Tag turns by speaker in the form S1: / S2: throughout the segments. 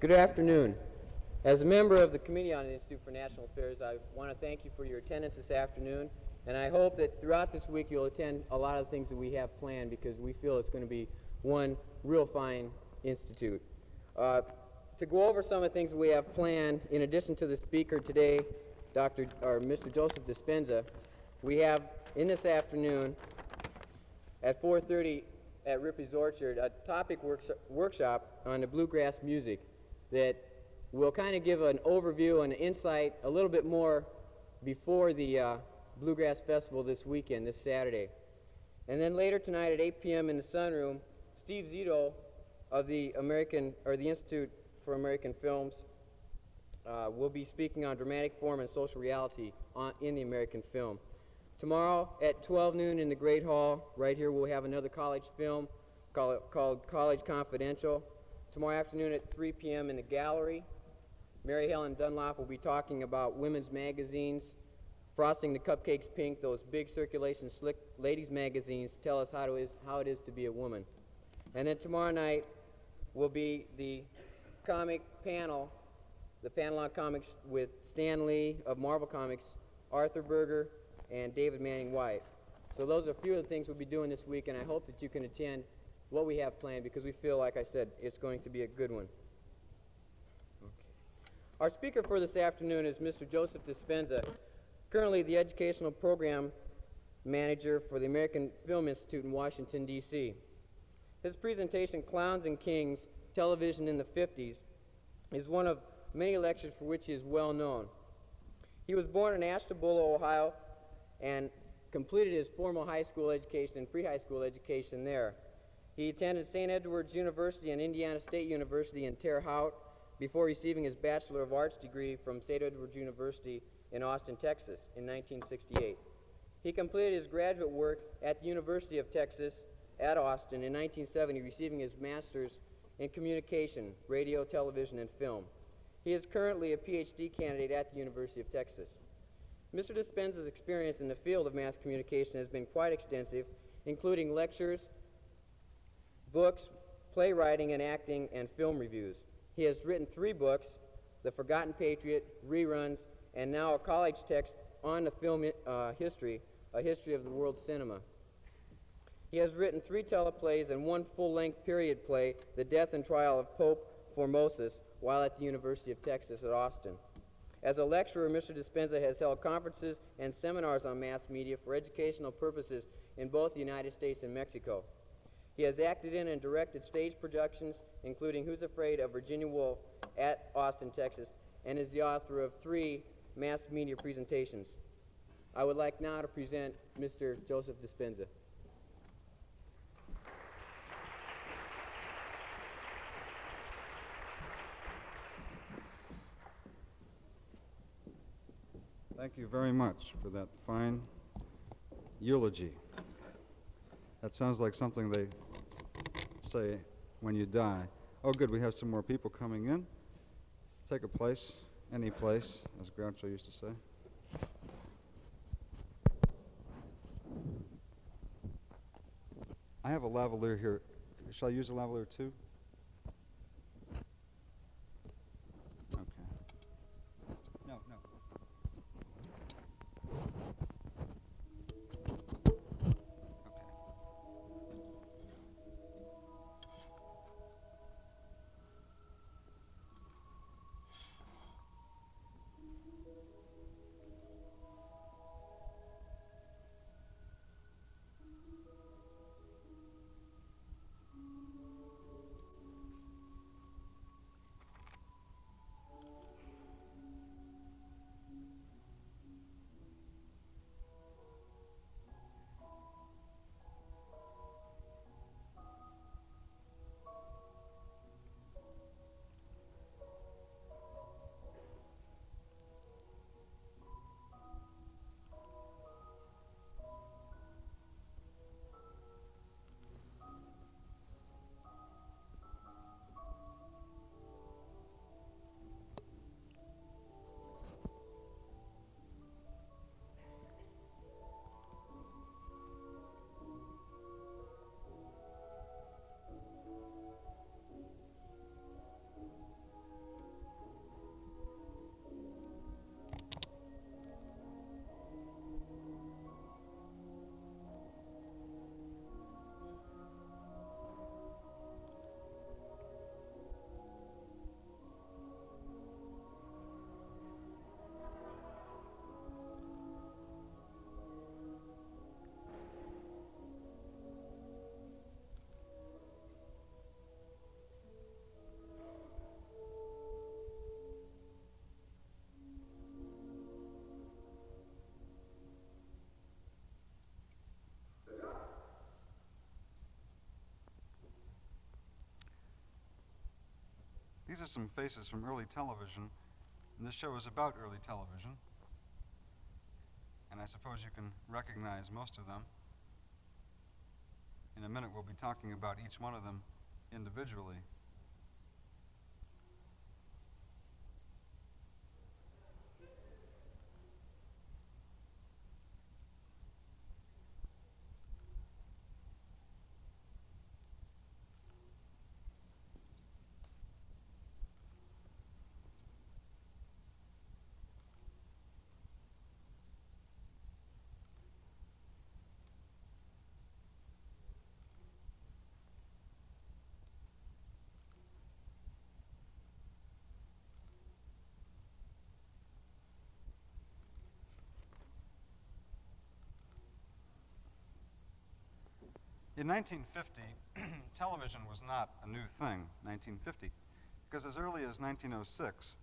S1: Good afternoon. As a member of the Committee on the Institute for National Affairs, I want to thank you for your attendance this afternoon, and I hope that throughout this week you'll attend a lot of things that we have planned because we feel it's going to be one real fine institute. To go over some of the things that we have planned, in addition to the speaker today, Mr. Joseph Dispenza, we have in this afternoon at 4:30 at Ripley's Orchard a topic workshop on the bluegrass music that will kind of give an overview and an insight a little bit more before the Bluegrass Festival this weekend, this Saturday. And then later tonight at 8 p.m. in the Sunroom, Steve Zito of the Institute for American Films will be speaking on dramatic form and social reality in the American film. Tomorrow at 12 noon in the Great Hall, right here, we'll have another college film called College Confidential. Tomorrow afternoon at 3 p.m. in the gallery, Mary Helen Dunlop will be talking about women's magazines, Frosting the Cupcakes Pink, those big circulation slick ladies magazines tell us how it is to be a woman. And then tomorrow night will be the comic panel, the panel on comics with Stan Lee of Marvel Comics, Arthur Berger, and David Manning White. So those are a few of the things we'll be doing this week, and I hope that you can attend what we have planned because we feel, like I said, it's going to be a good one. Okay. Our speaker for this afternoon is Mr. Joseph Dispenza, currently the Educational Program Manager for the American Film Institute in Washington, D.C. His presentation, Clowns and Kings, Television in the 50s, is one of many lectures for which he is well known. He was born in Ashtabula, Ohio, and completed his formal high school education and pre-high school education there. He attended St. Edward's University and Indiana State University in Terre Haute before receiving his Bachelor of Arts degree from St. Edward's University in Austin, Texas in 1968. He completed his graduate work at the University of Texas at Austin in 1970, receiving his master's in communication, radio, television, and film. He is currently a PhD candidate at the University of Texas. Mr. Dispenza's experience in the field of mass communication has been quite extensive, including lectures, books, playwriting and acting, and film reviews. He has written 3 books, The Forgotten Patriot, Reruns, and now a college text on the film history, A History of the World Cinema. He has written 3 teleplays and 1 full-length period play, The Death and Trial of Pope Formosus, while at the University of Texas at Austin. As a lecturer, Mr. Dispenza has held conferences and seminars on mass media for educational purposes in both the United States and Mexico. He has acted in and directed stage productions, including Who's Afraid of Virginia Woolf at Austin, Texas, and is the author of 3 mass media presentations. I would like now to present Mr. Joseph Dispenza.
S2: Thank you very much for that fine eulogy. That sounds like something they say when you die. Oh, good, we have some more people coming in. Take a place, any place, as Groucho used to say. I have a lavalier here. Shall I use a lavalier too? Okay. No. these are some faces from early television, and this show is about early television. And I suppose you can recognize most of them. In a minute, we'll be talking about each one of them individually. In 1950, television was not a new thing, 1950, because as early as 1906,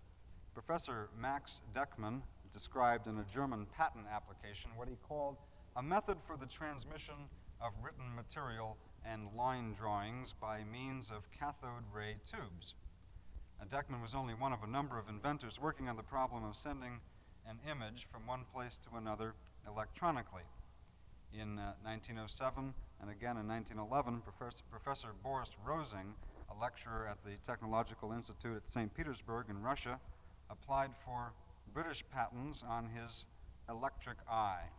S2: Professor Max Deckmann described in a German patent application what he called a method for the transmission of written material and line drawings by means of cathode ray tubes. Deckmann was only one of a number of inventors working on the problem of sending an image from one place to another electronically. In 1907 and again in 1911, Professor Boris Rosing, a lecturer at the Technological Institute at St. Petersburg in Russia, applied for British patents on his electric eye.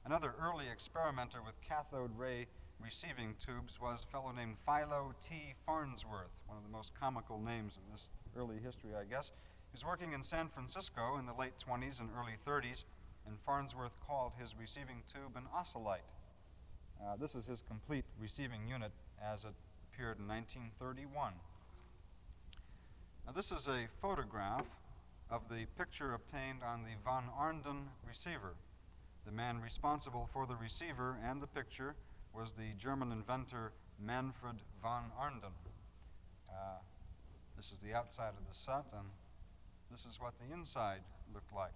S2: Another early experimenter with cathode ray receiving tubes was a fellow named Philo T. Farnsworth, one of the most comical names in this early history, I guess. He was working in San Francisco in the late 20s and early 30s, and Farnsworth called his receiving tube an oscillite. This is his complete receiving unit as it appeared in 1931. Now, this is a photograph of the picture obtained on the von Arnden receiver. The man responsible for the receiver and the picture was the German inventor Manfred von Arnden. This is the outside of the set, and this is what the inside looked like.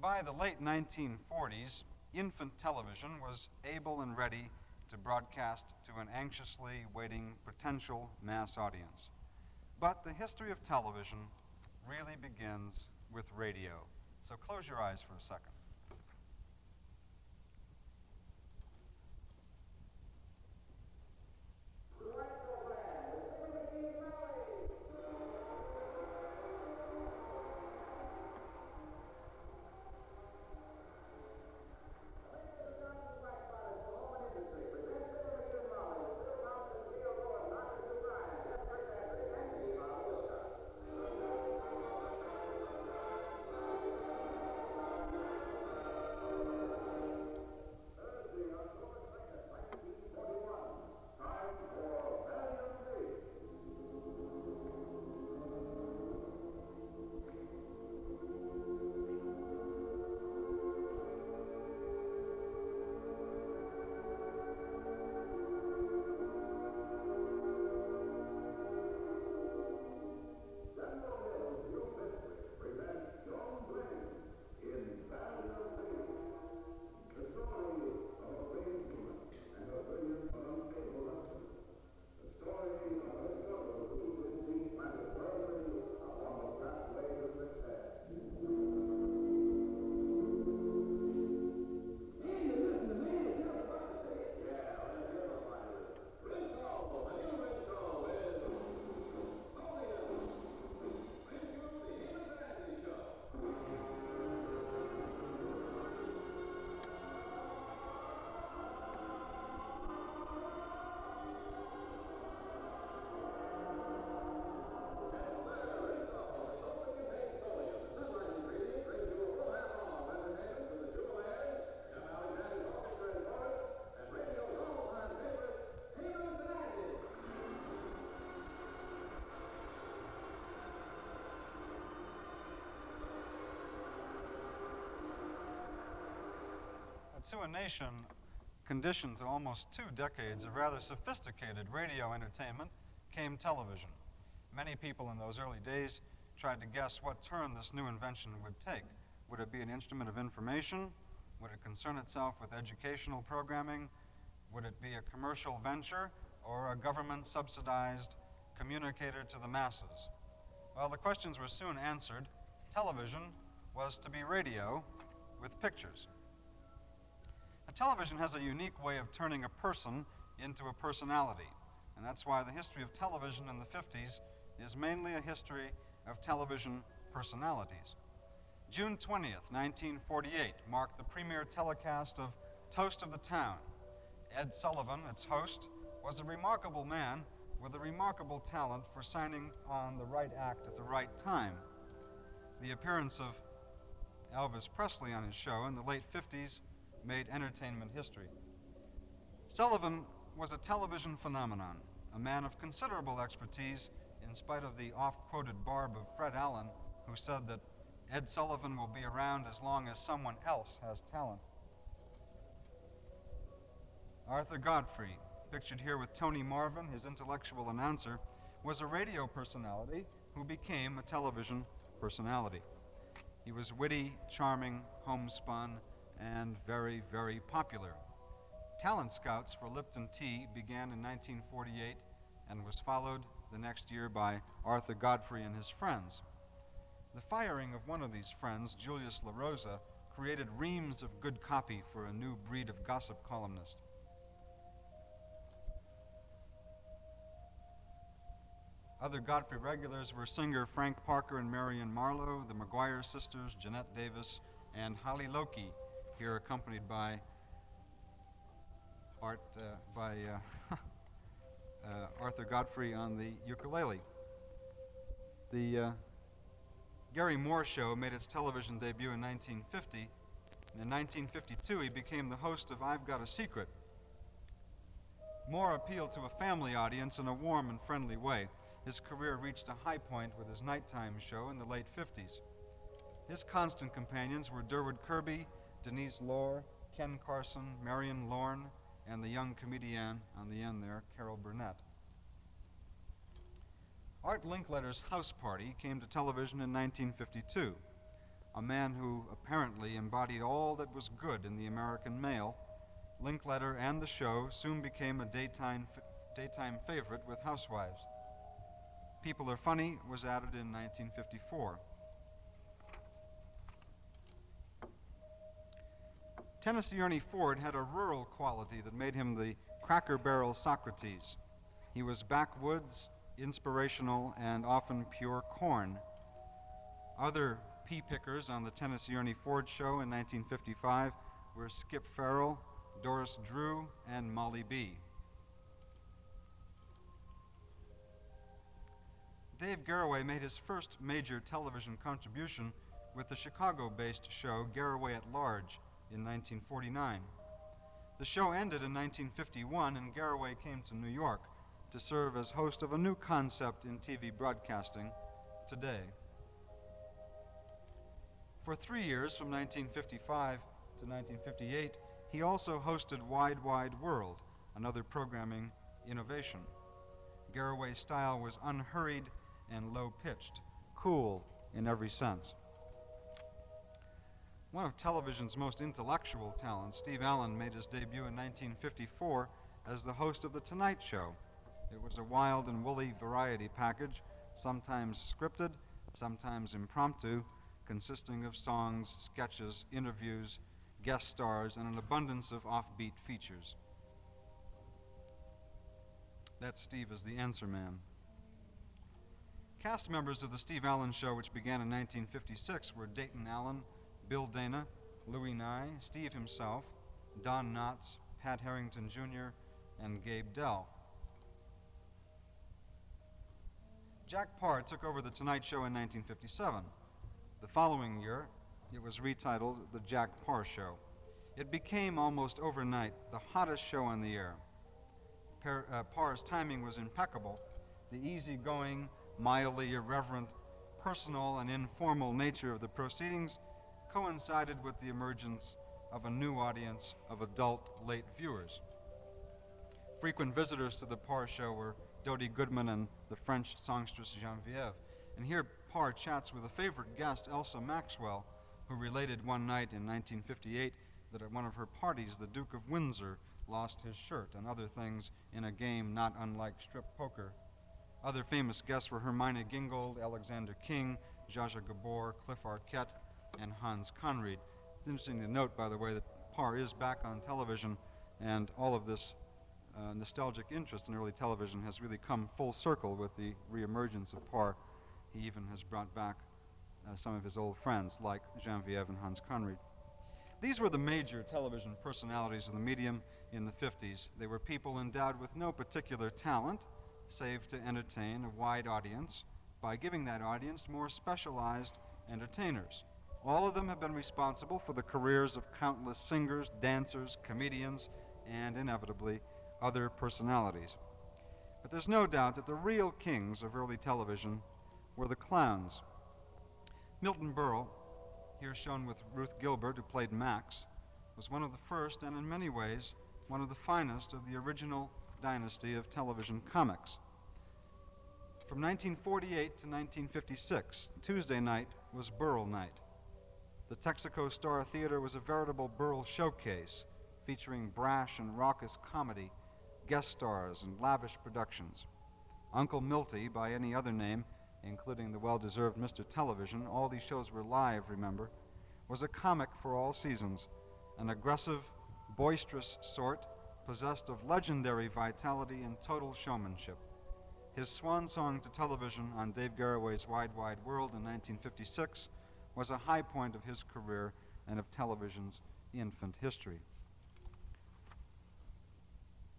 S2: By the late 1940s, infant television was able and ready to broadcast to an anxiously waiting potential mass audience. But the history of television really begins with radio. So close your eyes for a second. To a nation conditioned to almost 2 decades of rather sophisticated radio entertainment came television. Many people in those early days tried to guess what turn this new invention would take. Would it be an instrument of information? Would it concern itself with educational programming? Would it be a commercial venture or a government-subsidized communicator to the masses? Well, the questions were soon answered. Television was to be radio with pictures. Now, television has a unique way of turning a person into a personality, and that's why the history of television in the 50s is mainly a history of television personalities. June 20th, 1948, marked the premiere telecast of Toast of the Town. Ed Sullivan, its host, was a remarkable man with a remarkable talent for signing on the right act at the right time. The appearance of Elvis Presley on his show in the late 50s made entertainment history. Sullivan was a television phenomenon, a man of considerable expertise in spite of the oft-quoted barb of Fred Allen, who said that Ed Sullivan will be around as long as someone else has talent. Arthur Godfrey, pictured here with Tony Marvin, his intellectual announcer, was a radio personality who became a television personality. He was witty, charming, homespun, and very, very popular. Talent scouts for Lipton Tea began in 1948 and was followed the next year by Arthur Godfrey and his friends. The firing of one of these friends, Julius LaRosa, created reams of good copy for a new breed of gossip columnist. Other Godfrey regulars were singer Frank Parker and Marion Marlowe, the McGuire sisters, Jeanette Davis, and Holly Loki, here accompanied by Arthur Godfrey on the ukulele. The Gary Moore Show made its television debut in 1950. In 1952, he became the host of I've Got a Secret. Moore appealed to a family audience in a warm and friendly way. His career reached a high point with his nighttime show in the late 50s. His constant companions were Durward Kirby, Denise Lohr, Ken Carson, Marion Lorne, and the young comedian on the end there, Carol Burnett. Art Linkletter's House Party came to television in 1952. A man who apparently embodied all that was good in the American male, Linkletter and the show soon became a daytime favorite with housewives. People Are Funny was added in 1954. Tennessee Ernie Ford had a rural quality that made him the Cracker Barrel Socrates. He was backwoods, inspirational, and often pure corn. Other pea pickers on the Tennessee Ernie Ford show in 1955 were Skip Farrell, Doris Drew, and Molly B. Dave Garroway made his first major television contribution with the Chicago-based show Garroway at Large in 1949. The show ended in 1951, and Garroway came to New York to serve as host of a new concept in TV broadcasting, Today. For 3 years, from 1955 to 1958, he also hosted Wide Wide World, another programming innovation. Garroway's style was unhurried and low-pitched, cool in every sense. One of television's most intellectual talents, Steve Allen, made his debut in 1954 as the host of The Tonight Show. It was a wild and woolly variety package, sometimes scripted, sometimes impromptu, consisting of songs, sketches, interviews, guest stars, and an abundance of offbeat features. That Steve is the answer man. Cast members of The Steve Allen Show, which began in 1956, were Dayton Allen, Bill Dana, Louis Nye, Steve himself, Don Knotts, Pat Harrington Jr., and Gabe Dell. Jack Paar took over The Tonight Show in 1957. The following year, it was retitled The Jack Paar Show. It became almost overnight the hottest show on the air. Parr's timing was impeccable. The easygoing, mildly irreverent, personal, and informal nature of the proceedings coincided with the emergence of a new audience of adult late viewers. Frequent visitors to the Paar Show were Dodie Goodman and the French songstress Geneviève. And here Paar chats with a favorite guest, Elsa Maxwell, who related one night in 1958 that at one of her parties, the Duke of Windsor lost his shirt and other things in a game not unlike strip poker. Other famous guests were Hermione Gingold, Alexander King, Zsa Zsa Gabor, Cliff Arquette, and Hans Conried. It's interesting to note, by the way, that Parr is back on television, and all of this nostalgic interest in early television has really come full circle with the reemergence of Parr. He even has brought back some of his old friends, like Genevieve and Hans Conried. These were the major television personalities of the medium in the 50s. They were people endowed with no particular talent, save to entertain a wide audience by giving that audience more specialized entertainers. All of them have been responsible for the careers of countless singers, dancers, comedians, and inevitably other personalities. But there's no doubt that the real kings of early television were the clowns. Milton Berle, here shown with Ruth Gilbert, who played Max, was one of the first and in many ways one of the finest of the original dynasty of television comics. From 1948 to 1956, Tuesday night was Berle night. The Texaco Star Theater was a veritable Berle showcase, featuring brash and raucous comedy, guest stars, and lavish productions. Uncle Milty, by any other name, including the well-deserved Mr. Television, all these shows were live, remember, was a comic for all seasons, an aggressive, boisterous sort, possessed of legendary vitality and total showmanship. His swan song to television on Dave Garroway's Wide, Wide World in 1956 was a high point of his career and of television's infant history.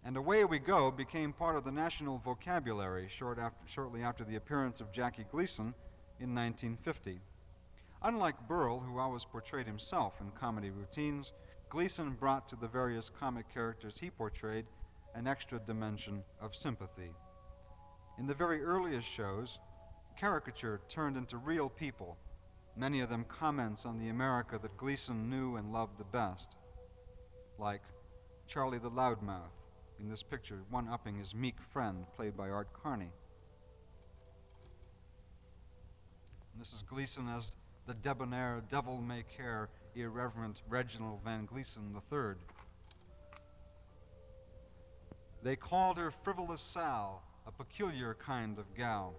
S2: And Away We Go became part of the national vocabulary shortly after the appearance of Jackie Gleason in 1950. Unlike Berle, who always portrayed himself in comedy routines, Gleason brought to the various comic characters he portrayed an extra dimension of sympathy. In the very earliest shows, caricature turned into real people, many of them comments on the America that Gleason knew and loved the best, like Charlie the Loudmouth, in this picture, one-upping his meek friend, played by Art Carney. And this is Gleason as the debonair, devil-may-care, irreverent Reginald Van Gleason III. They called her Frivolous Sal, a peculiar kind of gal.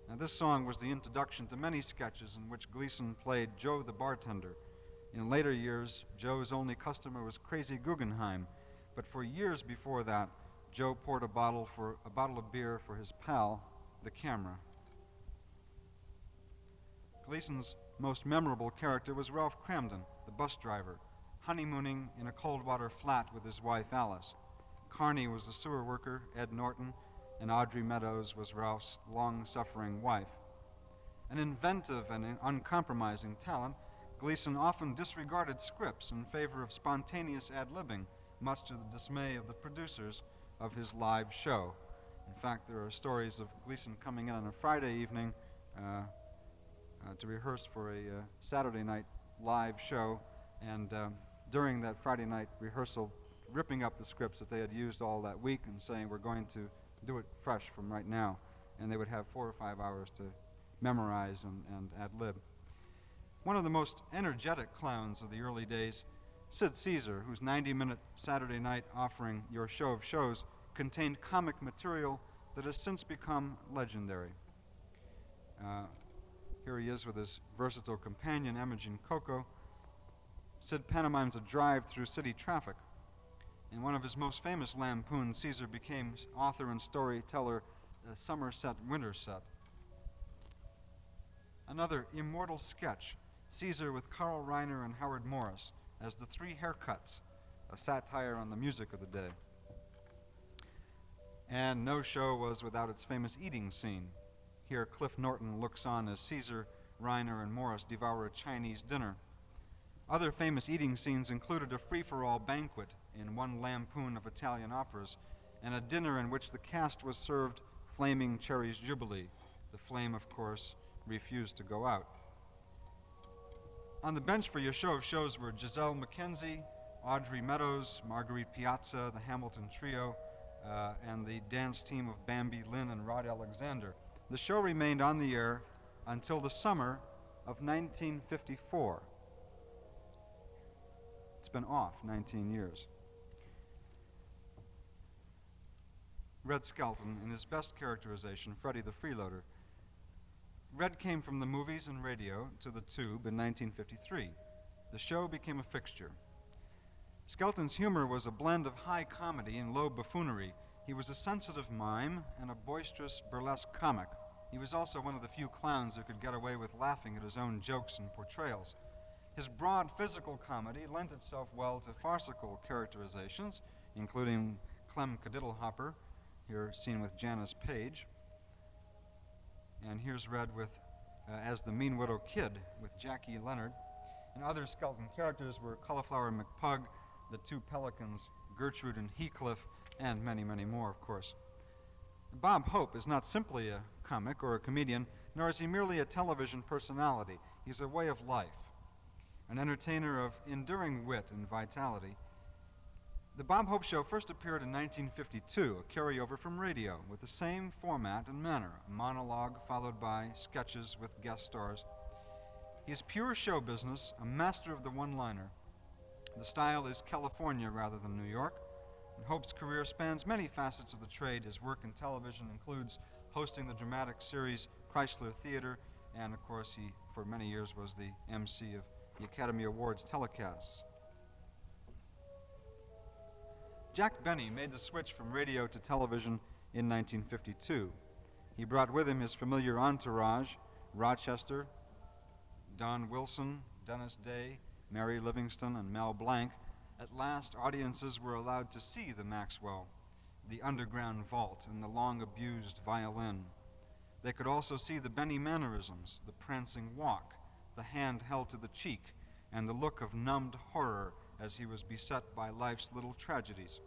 S2: Now, this song was the introduction to many sketches in which Gleason played Joe the bartender. In later years, Joe's only customer was Crazy Guggenheim, but for years before that, Joe poured a bottle of beer for his pal, the camera. Gleason's most memorable character was Ralph Cramden, the bus driver, honeymooning in a cold-water flat with his wife Alice. Carney was the sewer worker, Ed Norton, and Audrey Meadows was Ralph's long-suffering wife. An inventive and uncompromising talent, Gleason often disregarded scripts in favor of spontaneous ad-libbing, much to the dismay of the producers of his live show. In fact, there are stories of Gleason coming in on a Friday evening to rehearse for a Saturday night live show, and during that Friday night rehearsal, ripping up the scripts that they had used all that week and saying, we're going to do it fresh from right now. And they would have 4 or 5 hours to memorize and ad-lib. One of the most energetic clowns of the early days, Sid Caesar, whose 90-minute Saturday night offering Your Show of Shows contained comic material that has since become legendary. Here he is with his versatile companion, Imogen Coco. Sid pantomimes a drive through city traffic. In one of his most famous lampoons, Caesar became author and storyteller Somerset Winterset. Another immortal sketch, Caesar with Carl Reiner and Howard Morris as the Three Haircuts, a satire on the music of the day. And no show was without its famous eating scene. Here, Cliff Norton looks on as Caesar, Reiner, and Morris devour a Chinese dinner. Other famous eating scenes included a free-for-all banquet in one lampoon of Italian operas, and a dinner in which the cast was served flaming Cherry's Jubilee. The flame, of course, refused to go out. On the bench for Your Show of Shows were Giselle McKenzie, Audrey Meadows, Marguerite Piazza, the Hamilton Trio, and the dance team of Bambi Lynn and Rod Alexander. The show remained on the air until the summer of 1954. It's been off 19 years. Red Skelton in his best characterization, Freddie the Freeloader. Red came from the movies and radio to the tube in 1953. The show became a fixture. Skelton's humor was a blend of high comedy and low buffoonery. He was a sensitive mime and a boisterous burlesque comic. He was also one of the few clowns who could get away with laughing at his own jokes and portrayals. His broad physical comedy lent itself well to farcical characterizations, including Clem Cadiddlehopper, here seen with Janice Page. And here's Red with, as the Mean Widow Kid with Jackie Leonard. And other Skelton characters were Cauliflower McPug, the Two Pelicans, Gertrude and Heathcliff, and many, many more, of course. Bob Hope is not simply a comic or a comedian, nor is he merely a television personality. He's a way of life, an entertainer of enduring wit and vitality. The Bob Hope Show first appeared in 1952, a carryover from radio, with the same format and manner, a monologue followed by sketches with guest stars. He is pure show business, a master of the one-liner. The style is California rather than New York. And Hope's career spans many facets of the trade. His work in television includes hosting the dramatic series Chrysler Theater, and of course he, for many years, was the MC of the Academy Awards telecasts. Jack Benny made the switch from radio to television in 1952. He brought with him his familiar entourage, Rochester, Don Wilson, Dennis Day, Mary Livingston, and Mel Blanc. At last, audiences were allowed to see the Maxwell, the underground vault, and the long-abused violin. They could also see the Benny mannerisms, the prancing walk, the hand held to the cheek, and the look of numbed horror as he was beset by life's little tragedies.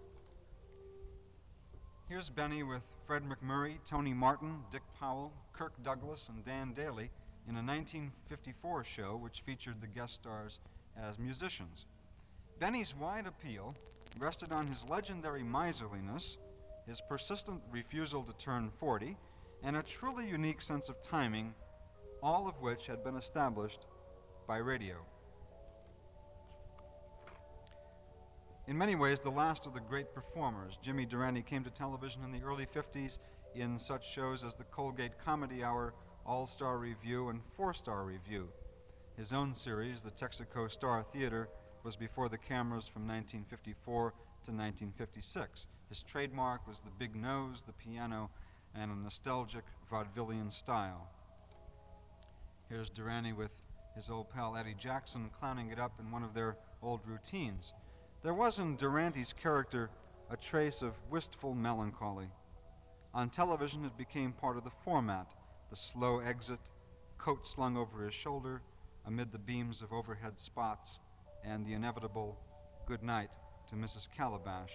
S2: Here's Benny with Fred McMurray, Tony Martin, Dick Powell, Kirk Douglas, and Dan Daly in a 1954 show which featured the guest stars as musicians. Benny's wide appeal rested on his legendary miserliness, his persistent refusal to turn 40, and a truly unique sense of timing, all of which had been established by radio. In many ways, the last of the great performers, Jimmy Durante came to television in the early 50s in such shows as the Colgate Comedy Hour, All-Star Review, and Four-Star Review. His own series, the Texaco Star Theater, was before the cameras from 1954 to 1956. His trademark was the big nose, the piano, and a nostalgic vaudevillian style. Here's Durante with his old pal Eddie Jackson clowning it up in one of their old routines. There was in Durante's character a trace of wistful melancholy. On television, it became part of the format, the slow exit, coat slung over his shoulder amid the beams of overhead spots, and the inevitable good night to Mrs. Calabash,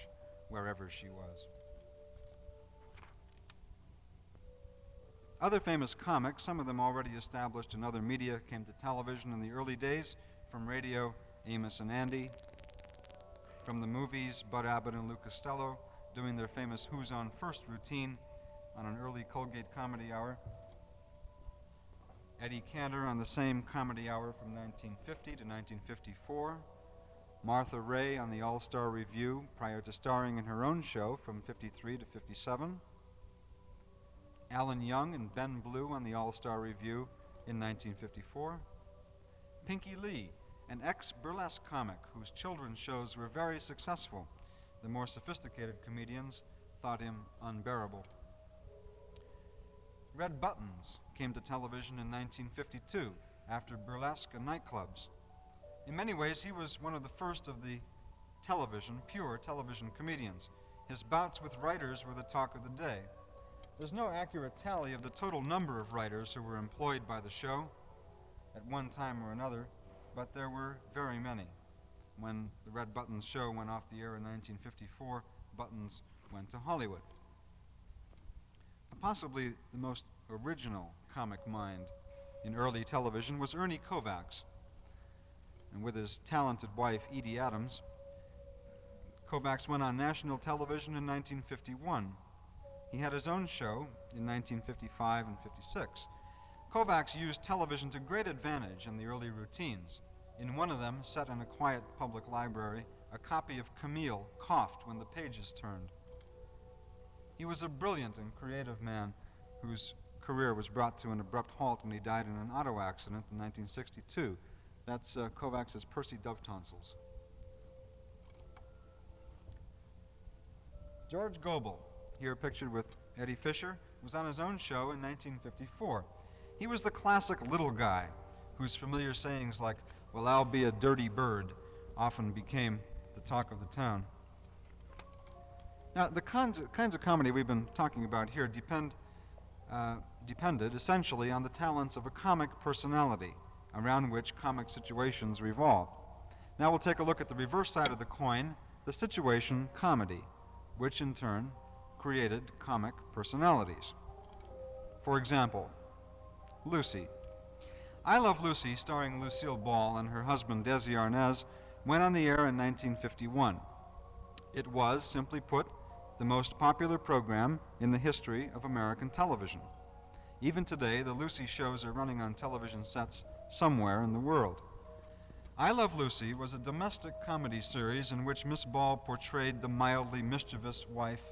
S2: wherever she was. Other famous comics, some of them already established in other media, came to television in the early days. From radio, Amos and Andy. From the movies, Bud Abbott and Lou Costello, doing their famous Who's On First routine on an early Colgate Comedy Hour. Eddie Cantor on the same comedy hour from 1950 to 1954. Martha Ray on the All-Star Review prior to starring in her own show from 53 to 57. Alan Young and Ben Blue on the All-Star Review in 1954. Pinky Lee, an ex-burlesque comic whose children's shows were very successful. The more sophisticated comedians thought him unbearable. Red Buttons came to television in 1952 after burlesque and nightclubs. In many ways, he was one of the first of the pure television comedians. His bouts with writers were the talk of the day. There's no accurate tally of the total number of writers who were employed by the show at one time or another, but there were very many. When the Red Buttons show went off the air in 1954, Buttons went to Hollywood. Possibly the most original comic mind in early television was Ernie Kovacs. And with his talented wife, Edie Adams, Kovacs went on national television in 1951. He had his own show in 1955 and 56. Kovacs used television to great advantage in the early routines. In one of them, set in a quiet public library, a copy of Camille coughed when the pages turned. He was a brilliant and creative man whose career was brought to an abrupt halt when he died in an auto accident in 1962. That's Kovacs's Percy Dove tonsils. George Gobel, here pictured with Eddie Fisher, was on his own show in 1954. He was the classic little guy whose familiar sayings like, "Well, I'll be a dirty bird," often became the talk of the town. Now, the kinds of comedy we've been talking about here depended essentially on the talents of a comic personality around which comic situations revolved. Now we'll take a look at the reverse side of the coin, the situation comedy, which in turn created comic personalities. For example, Lucy. I Love Lucy, starring Lucille Ball and her husband Desi Arnaz, went on the air in 1951. It was, simply put, the most popular program in the history of American television. Even today, the Lucy shows are running on television sets somewhere in the world. I Love Lucy was a domestic comedy series in which Miss Ball portrayed the mildly mischievous wife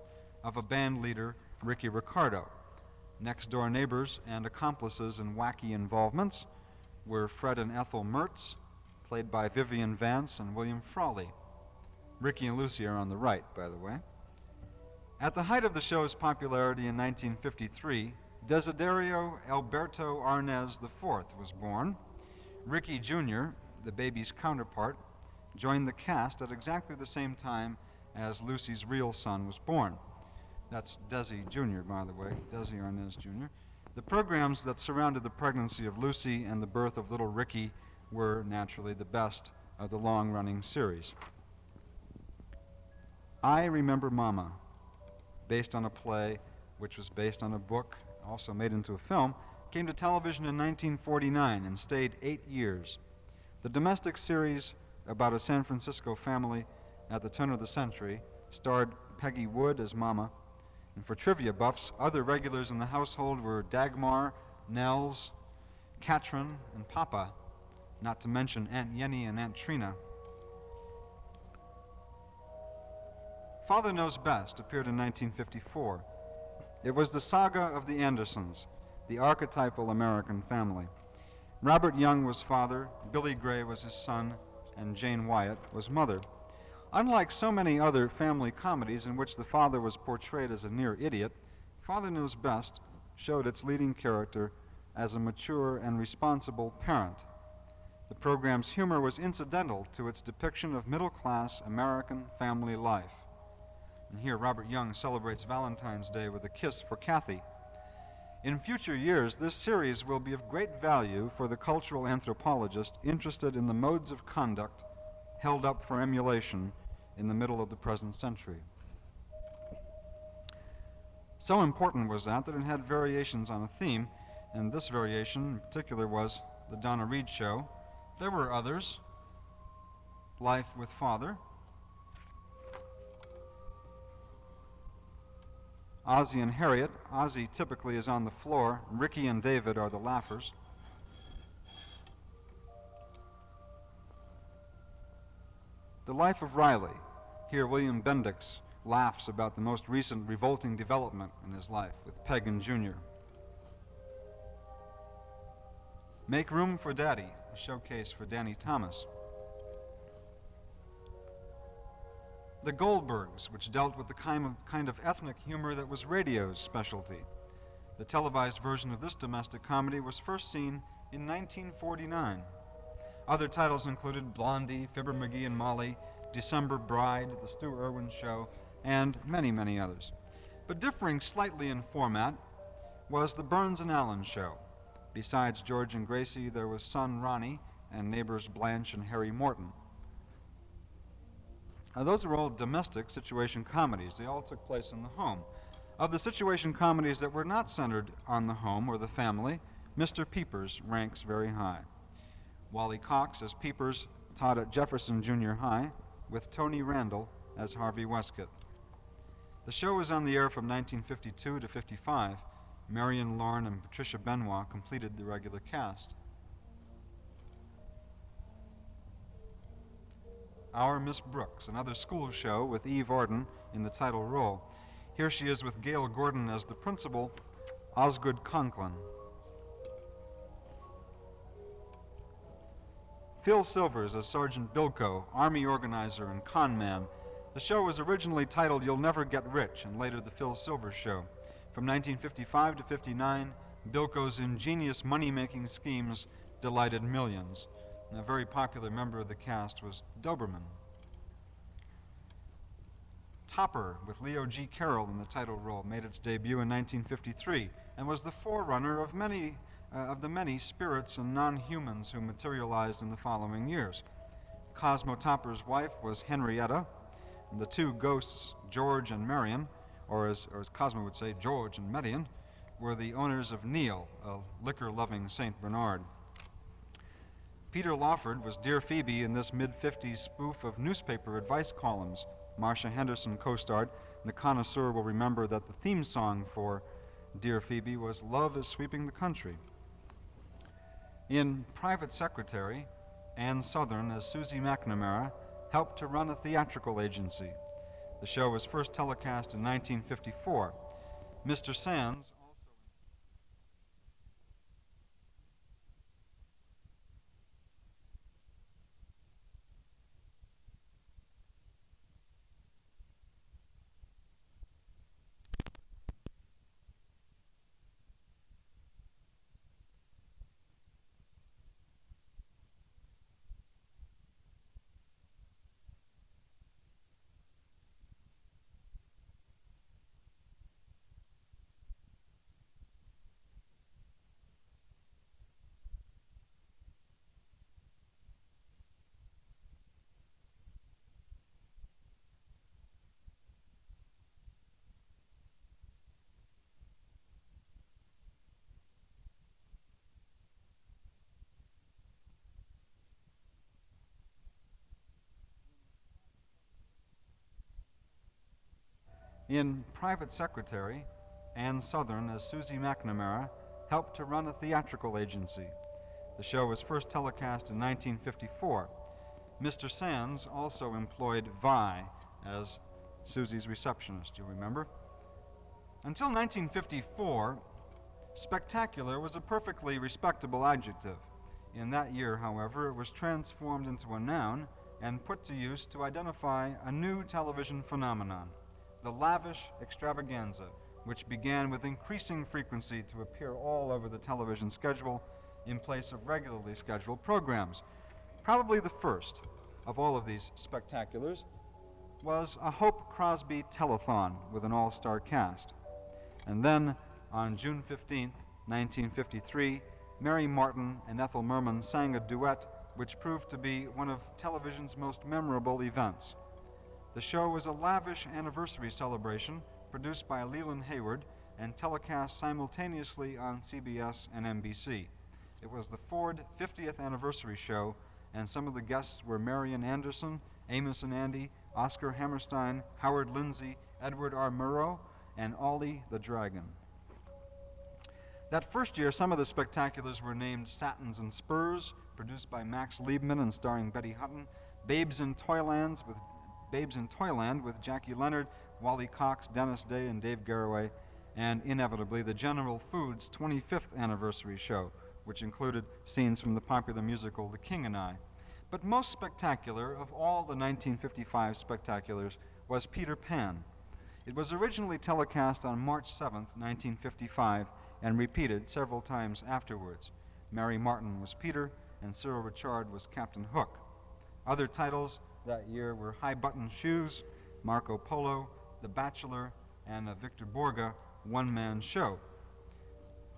S2: of a band leader, Ricky Ricardo. Next-door neighbors and accomplices in wacky involvements were Fred and Ethel Mertz, played by Vivian Vance and William Frawley. Ricky and Lucy are on the right, by the way. At the height of the show's popularity in 1953, Desiderio Alberto Arnaz IV was born. Ricky Jr., the baby's counterpart, joined the cast at exactly the same time as Lucy's real son was born. That's Desi Jr., by the way, Desi Arnaz Jr. The programs that surrounded the pregnancy of Lucy and the birth of little Ricky were naturally the best of the long-running series. I Remember Mama, based on a play which was based on a book, also made into a film, came to television in 1949 and stayed 8 years. The domestic series about a San Francisco family at the turn of the century starred Peggy Wood as Mama, and for trivia buffs, other regulars in the household were Dagmar, Nels, Katrin, and Papa, not to mention Aunt Yenny and Aunt Trina. Father Knows Best appeared in 1954. It was the saga of the Andersons, the archetypal American family. Robert Young was father, Billy Gray was his son, and Jane Wyatt was mother. Unlike so many other family comedies in which the father was portrayed as a near idiot, Father Knows Best showed its leading character as a mature and responsible parent. The program's humor was incidental to its depiction of middle-class American family life. And here Robert Young celebrates Valentine's Day with a kiss for Kathy. In future years, this series will be of great value for the cultural anthropologist interested in the modes of conduct held up for emulation in the middle of the present century. So important was that it had variations on a theme, and this variation in particular was the Donna Reed Show. There were others, Life with Father, Ozzie and Harriet. Ozzie typically is on the floor. Ricky and David are the laughers. The Life of Riley. Here William Bendix laughs about the most recent revolting development in his life with Peg and Junior. Make Room for Daddy, a showcase for Danny Thomas. The Goldbergs, which dealt with the kind of ethnic humor that was radio's specialty. The televised version of this domestic comedy was first seen in 1949. Other titles included Blondie, Fibber McGee and Molly, December Bride, The Stu Irwin Show, and many, many others. But differing slightly in format was The Burns and Allen Show. Besides George and Gracie, there was son Ronnie and neighbors Blanche and Harry Morton. Now, those were all domestic situation comedies. They all took place in the home. Of the situation comedies that were not centered on the home or the family, Mr. Peepers ranks very high. Wally Cox as Peepers taught at Jefferson Junior High, with Tony Randall as Harvey Westcott. The show was on the air from 1952 to 55. Marion Lorne and Patricia Benoit completed the regular cast. Our Miss Brooks, another school show with Eve Arden in the title role. Here she is with Gail Gordon as the principal, Osgood Conklin. Phil Silvers as Sergeant Bilko, Army organizer and con man. The show was originally titled You'll Never Get Rich, and later The Phil Silvers Show. From 1955 to 59, Bilko's ingenious money-making schemes delighted millions. And a very popular member of the cast was Doberman. Topper, with Leo G. Carroll in the title role, made its debut in 1953 and was the forerunner of the many spirits and non-humans who materialized in the following years. Cosmo Topper's wife was Henrietta, and the two ghosts, George and Marion, or as Cosmo would say, George and Median, were the owners of Neil, a liquor-loving St. Bernard. Peter Lawford was Dear Phoebe in this mid-50s spoof of newspaper advice columns. Marcia Henderson co-starred, and the connoisseur will remember that the theme song for Dear Phoebe was Love is Sweeping the Country. In Private Secretary, Ann Southern as Susie McNamara helped to run a theatrical agency. The show was first telecast in 1954. Mr. Sands In Private Secretary, Ann Southern as Susie McNamara helped to run a theatrical agency. The show was first telecast in 1954. Mr. Sands also employed Vi as Susie's receptionist, you remember? Until 1954, spectacular was a perfectly respectable adjective. In that year, however, it was transformed into a noun and put to use to identify a new television phenomenon, the lavish extravaganza, which began with increasing frequency to appear all over the television schedule in place of regularly scheduled programs. Probably the first of all of these spectaculars was a Hope Crosby telethon with an all-star cast. And then, on June 15, 1953, Mary Martin and Ethel Merman sang a duet which proved to be one of television's most memorable events. The show was a lavish anniversary celebration produced by Leland Hayward and telecast simultaneously on CBS and NBC. It was the Ford 50th anniversary show, and some of the guests were Marian Anderson, Amos and Andy, Oscar Hammerstein, Howard Lindsay, Edward R. Murrow, and Ollie the Dragon. That first year, some of the spectaculars were named Satins and Spurs, produced by Max Liebman and starring Betty Hutton, Babes in Toyland with Jackie Leonard, Wally Cox, Dennis Day, and Dave Garroway, and inevitably the General Foods 25th anniversary show, which included scenes from the popular musical The King and I. But most spectacular of all the 1955 spectaculars was Peter Pan. It was originally telecast on March 7th, 1955, and repeated several times afterwards. Mary Martin was Peter, and Cyril Ritchard was Captain Hook. Other titles that year were High Button Shoes, Marco Polo, The Bachelor, and a Victor Borge one-man show.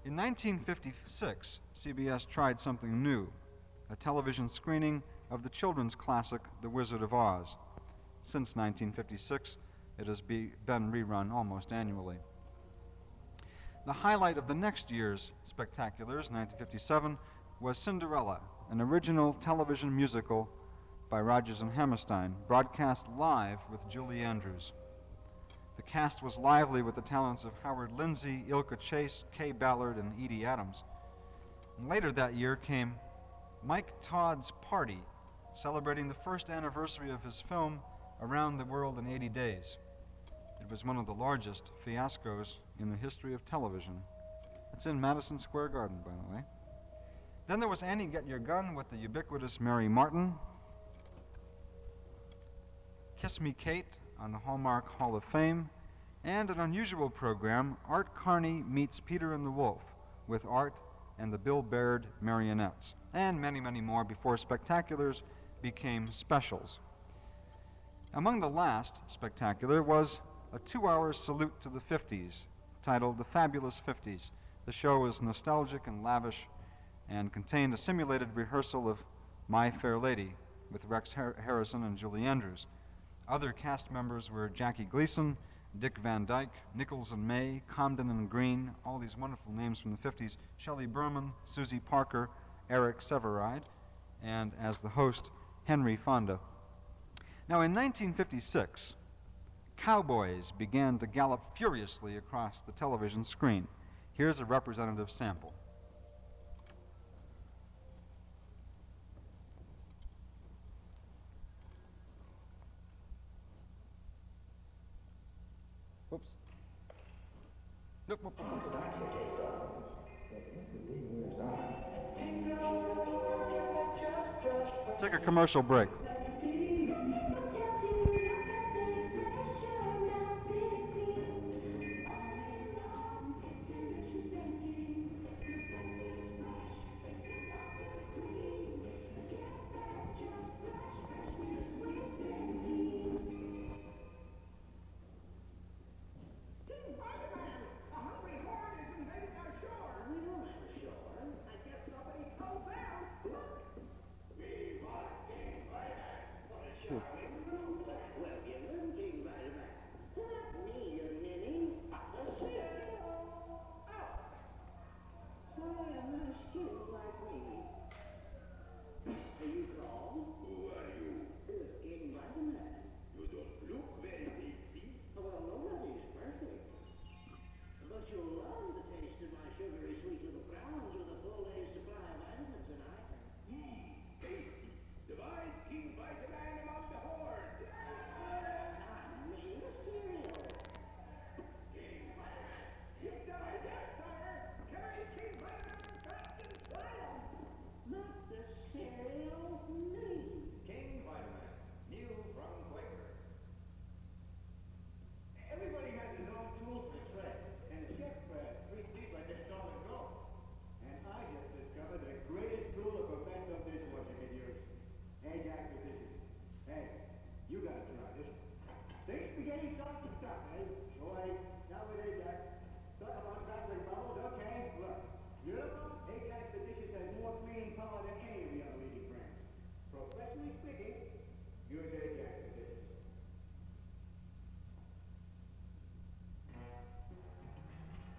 S2: In 1956, CBS tried something new, a television screening of the children's classic, The Wizard of Oz. Since 1956, it has been rerun almost annually. The highlight of the next year's spectaculars, 1957, was Cinderella, an original television musical by Rodgers and Hammerstein, broadcast live with Julie Andrews. The cast was lively with the talents of Howard Lindsay, Ilka Chase, Kay Ballard, and Edie Adams. And later that year came Mike Todd's Party, celebrating the first anniversary of his film Around the World in 80 Days. It It was one of the largest fiascos in the history of television. It's in Madison Square Garden, by the way. Then there was Annie Get Your Gun with the ubiquitous Mary Martin. Kiss Me Kate on the Hallmark Hall of Fame. And an unusual program, Art Carney Meets Peter and the Wolf, with Art and the Bill Baird Marionettes. And many, many more before spectaculars became specials. Among the last spectacular was a 2-hour salute to the 50s, titled The Fabulous 50s. The show was nostalgic and lavish and contained a simulated rehearsal of My Fair Lady with Rex Harrison and Julie Andrews. Other cast members were Jackie Gleason, Dick Van Dyke, Nichols and May, Comden and Green, all these wonderful names from the 50s, Shelley Berman, Susie Parker, Eric Severide, and as the host, Henry Fonda. Now in 1956, cowboys began to gallop furiously across the television screen. Here's a representative sample. Whoops. Nope, whoop, whoop, whoop. Take a commercial break.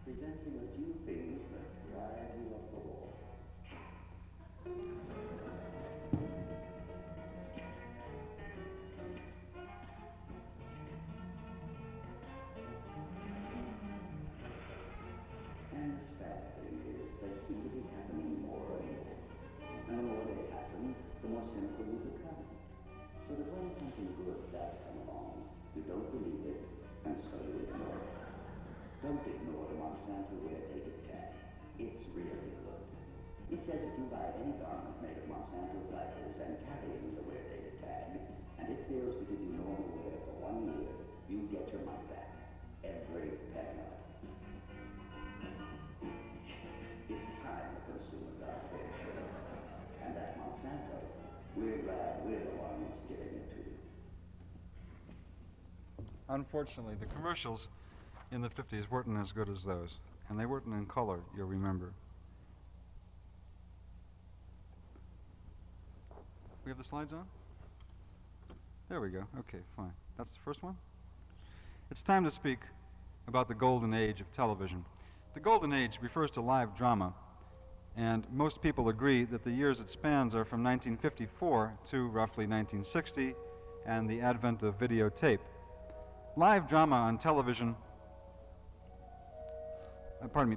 S3: Presenting a few things that drive you up the wall. And the sad thing is, they seem to be happening more and more. And the more they happen, the more cynical you become. So that when something good does come along, you don't believe it, and so you ignore it. Don't ignore the Monsanto wear-dated tag. It's really good. It says if you buy any garment made of Monsanto fibers and carrying the wear-dated tag, and it fails to give you normal wear for 1 year, you get your money back. Every penny of it. It's time the consumers got their share. And at Monsanto, we're glad we're the ones giving it to you.
S2: Unfortunately, the commercials in the 50s weren't as good as those, and they weren't in color, you'll remember. We have the slides on? There we go. Okay, fine. That's the first one? It's time to speak about the golden age of television. The golden age refers to live drama, and most people agree that the years it spans are from 1954 to roughly 1960 and the advent of videotape. Live drama on television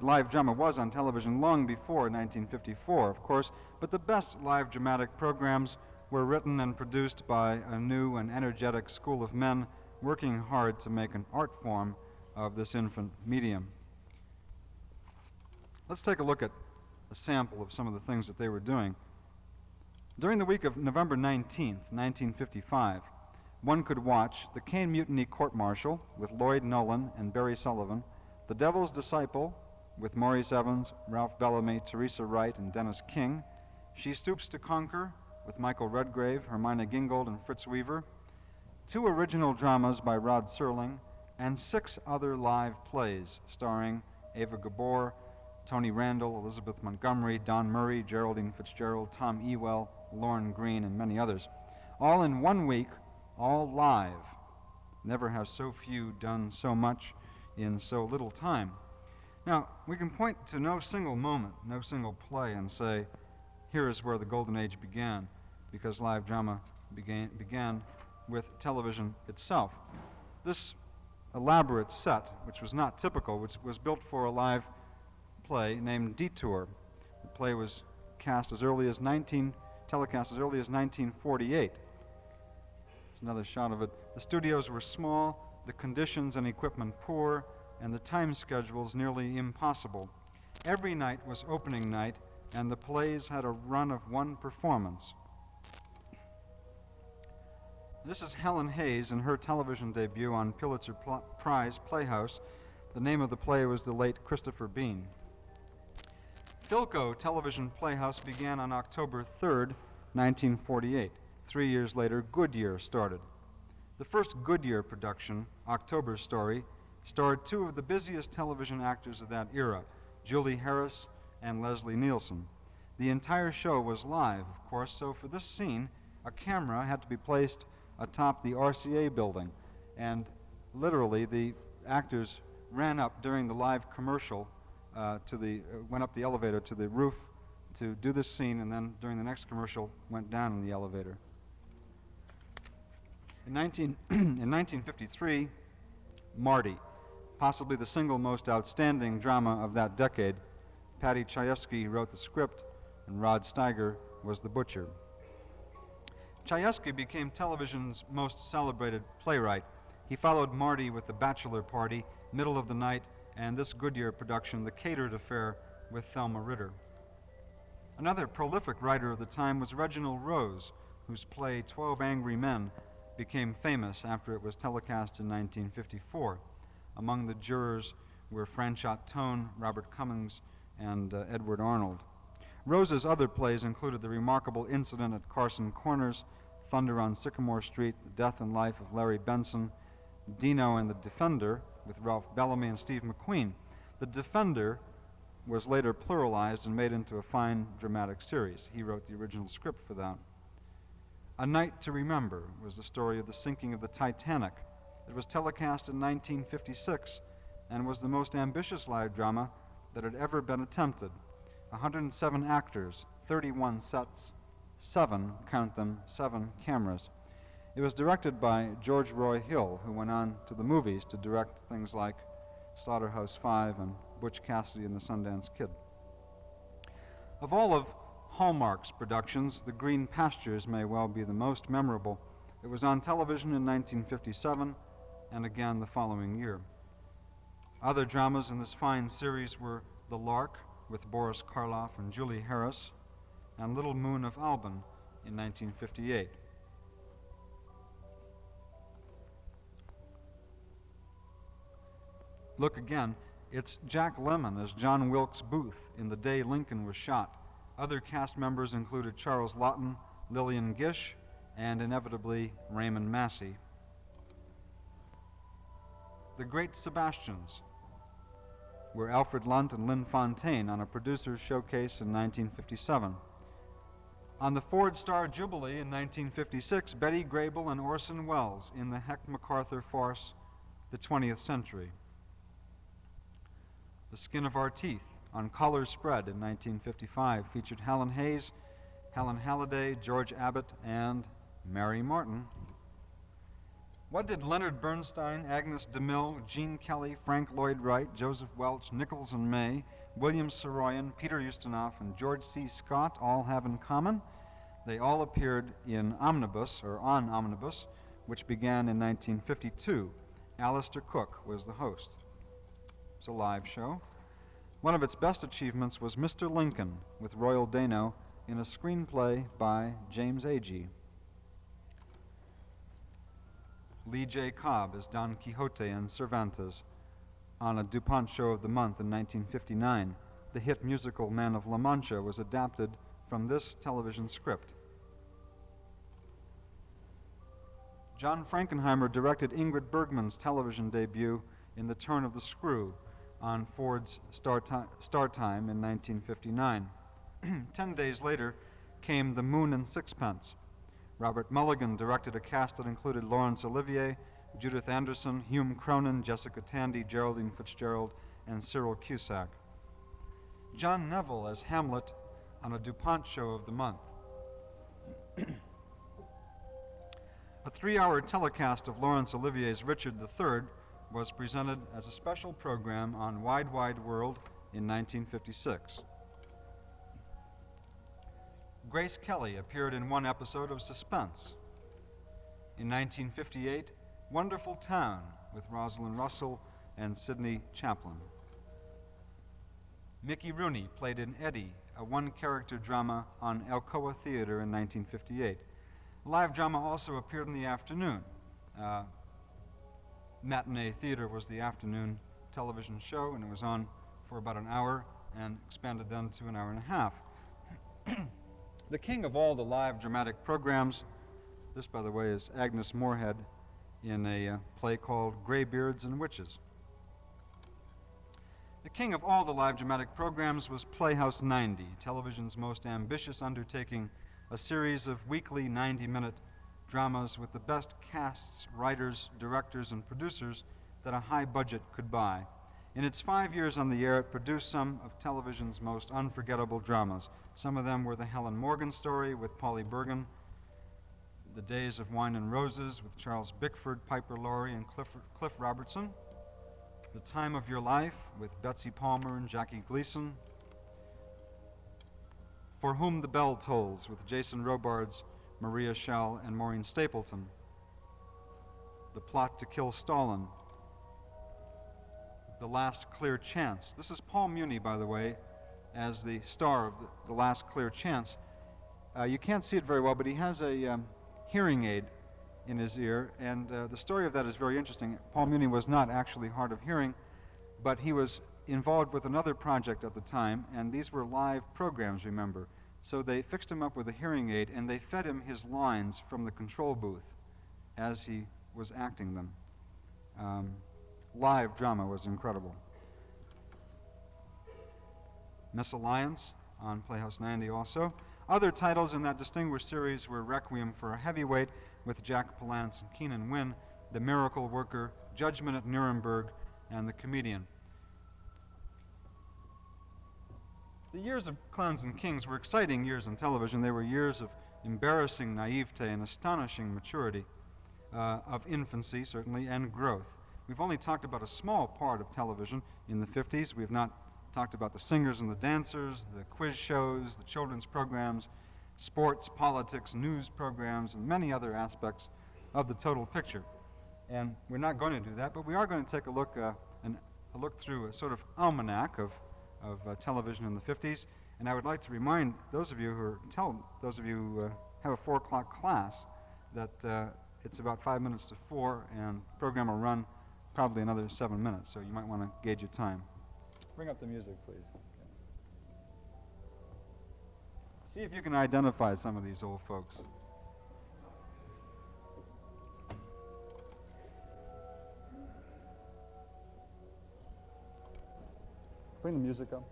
S2: live drama was on television long before 1954, of course, but the best live dramatic programs were written and produced by a new and energetic school of men working hard to make an art form of this infant medium. Let's take a look at a sample of some of the things that they were doing. During the week of November 19th, 1955, one could watch The Caine Mutiny Court-Martial with Lloyd Nolan and Barry Sullivan, The Devil's Disciple with Maurice Evans, Ralph Bellamy, Teresa Wright, and Dennis King, She Stoops to Conquer with Michael Redgrave, Hermina Gingold, and Fritz Weaver, 2 original dramas by Rod Serling, and 6 other live plays starring Ava Gabor, Tony Randall, Elizabeth Montgomery, Don Murray, Geraldine Fitzgerald, Tom Ewell, Lorne Green, and many others. All in 1 week, all live. Never have so few done so much in so little time. Now, we can point to no single moment, no single play, and say, here is where the Golden Age began, because live drama began with television itself. This elaborate set, which was not typical, which was built for a live play named Detour. The play was telecast as early as 1948. It's another shot of it. The studios were small, the conditions and equipment poor, and the time schedules nearly impossible. Every night was opening night, and the plays had a run of 1 performance. This is Helen Hayes in her television debut on Pulitzer Prize Playhouse. The name of the play was The Late Christopher Bean. Philco Television Playhouse began on October 3rd, 1948. 3 years later, Goodyear started. The first Goodyear production, October Story, starred 2 of the busiest television actors of that era, Julie Harris and Leslie Nielsen. The entire show was live, of course, so for this scene, a camera had to be placed atop the RCA building, and literally the actors ran up during the live commercial went up the elevator to the roof to do this scene, and then during the next commercial went down in the elevator. In 1953, Marty, possibly the single most outstanding drama of that decade, Paddy Chayefsky wrote the script, and Rod Steiger was the butcher. Chayefsky became television's most celebrated playwright. He followed Marty with The Bachelor Party, Middle of the Night, and this Goodyear production, The Catered Affair, with Thelma Ritter. Another prolific writer of the time was Reginald Rose, whose play 12 Angry Men became famous after it was telecast in 1954. Among the jurors were Franchot Tone, Robert Cummings, and Edward Arnold. Rose's other plays included The Remarkable Incident at Carson Corners, Thunder on Sycamore Street, The Death and Life of Larry Benson, Dino and the Defender, with Ralph Bellamy and Steve McQueen. The Defender was later pluralized and made into a fine dramatic series. He wrote the original script for that. A Night to Remember was the story of the sinking of the Titanic. It was telecast in 1956 and was the most ambitious live drama that had ever been attempted. 107 actors, 31 sets, 7, count them, 7 cameras. It was directed by George Roy Hill, who went on to the movies to direct things like Slaughterhouse-5 and Butch Cassidy and the Sundance Kid. Of all of Hallmark's productions, The Green Pastures may well be the most memorable. It was on television in 1957 and again the following year. Other dramas in this fine series were The Lark with Boris Karloff and Julie Harris, and Little Moon of Alban in 1958. Look again, it's Jack Lemmon as John Wilkes Booth in The Day Lincoln Was Shot. Other cast members included Charles Laughton, Lillian Gish, and inevitably Raymond Massey. The Great Sebastians were Alfred Lunt and Lynn Fontaine on a producer's showcase in 1957. On the Ford Star Jubilee in 1956, Betty Grable and Orson Welles in the Heck MacArthur farce, The 20th Century. The Skin of Our Teeth on Color Spread in 1955 featured Helen Hayes, Helen Halliday, George Abbott, and Mary Martin. What did Leonard Bernstein, Agnes DeMille, Gene Kelly, Frank Lloyd Wright, Joseph Welch, Nichols and May, William Saroyan, Peter Ustinov, and George C. Scott all have in common? They all appeared in Omnibus, or on Omnibus, which began in 1952. Alistair Cook was the host. It's a live show. One of its best achievements was Mr. Lincoln with Royal Dano in a screenplay by James Agee. Lee J. Cobb as Don Quixote and Cervantes on a DuPont Show of the Month in 1959. The hit musical Man of La Mancha was adapted from this television script. John Frankenheimer directed Ingrid Bergman's television debut in The Turn of the Screw on Ford's Star Time in 1959. 10 days later came The Moon and Sixpence. Robert Mulligan directed a cast that included Laurence Olivier, Judith Anderson, Hume Cronyn, Jessica Tandy, Geraldine Fitzgerald, and Cyril Cusack. John Neville as Hamlet on a DuPont Show of the Month. A 3-hour telecast of Laurence Olivier's Richard III was presented as a special program on Wide Wide World in 1956. Grace Kelly appeared in one episode of Suspense. In 1958, Wonderful Town with Rosalind Russell and Sidney Chaplin. Mickey Rooney played in Eddie, a one-character drama on Alcoa Theater in 1958. Live drama also appeared in the afternoon. Matinee Theater was the afternoon television show, and it was on for about an hour and expanded then to an hour and a half. The king of all the live dramatic programs, this, by the way, is Agnes Moorehead in a play called Graybeards and Witches. The king of all the live dramatic programs was Playhouse 90, television's most ambitious undertaking, a series of weekly 90-minute dramas with the best casts, writers, directors, and producers that a high budget could buy. In its 5 years on the air, it produced some of television's most unforgettable dramas. Some of them were The Helen Morgan Story with Polly Bergen, The Days of Wine and Roses with Charles Bickford, Piper Laurie, and Cliff Robertson, The Time of Your Life with Betsy Palmer and Jackie Gleason, For Whom the Bell Tolls with Jason Robards, Maria Schell, and Maureen Stapleton, The Plot to Kill Stalin, The Last Clear Chance. This is Paul Muni, by the way, as the star of The Last Clear Chance. You can't see it very well, but he has a hearing aid in his ear, and the story of that is very interesting. Paul Muni was not actually hard of hearing, but he was involved with another project at the time, and these were live programs, remember. So they fixed him up with a hearing aid, and they fed him his lines from the control booth as he was acting them. Live drama was incredible. Misalliance on Playhouse 90 also. Other titles in that distinguished series were Requiem for a Heavyweight with Jack Palance and Keenan Wynn, The Miracle Worker, Judgment at Nuremberg, and The Comedian. The years of Clowns and Kings were exciting years on television. They were years of embarrassing naivete and astonishing maturity, of infancy, certainly, and growth. We've only talked about a small part of television in the 50s. We've not talked about the singers and the dancers, the quiz shows, the children's programs, sports, politics, news programs, and many other aspects of the total picture. And we're not going to do that, but we are going to take a look through a sort of almanac of television in the 50s. And I would like to remind those of you who have a 4 o'clock class that it's about 5 minutes to 4, and the program will run probably another 7 minutes, so you might want to gauge your time. Bring up the music, please. Okay. See if you can identify some of these old folks. Bring the music up.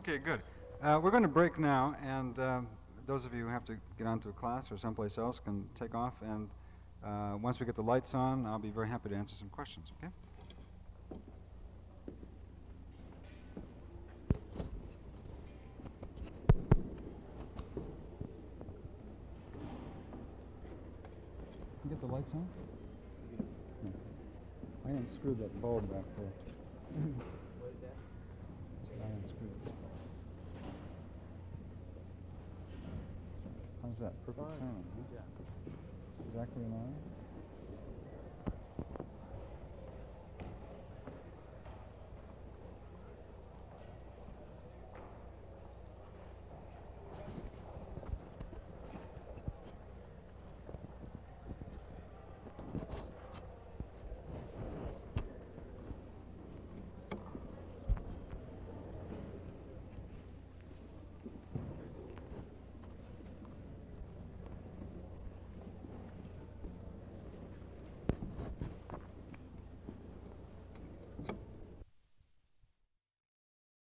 S2: Okay, good. We're going to break now, and those of you who have to get on to a class or someplace else can take off, and once we get the lights on, I'll be very happy to answer some questions, okay? You get the lights on? Yeah. I unscrewed that bulb back there.
S1: What is that?
S2: I unscrewed this bulb. How's that? Perfect timing, huh?
S1: Yeah.
S2: Exactly an hour?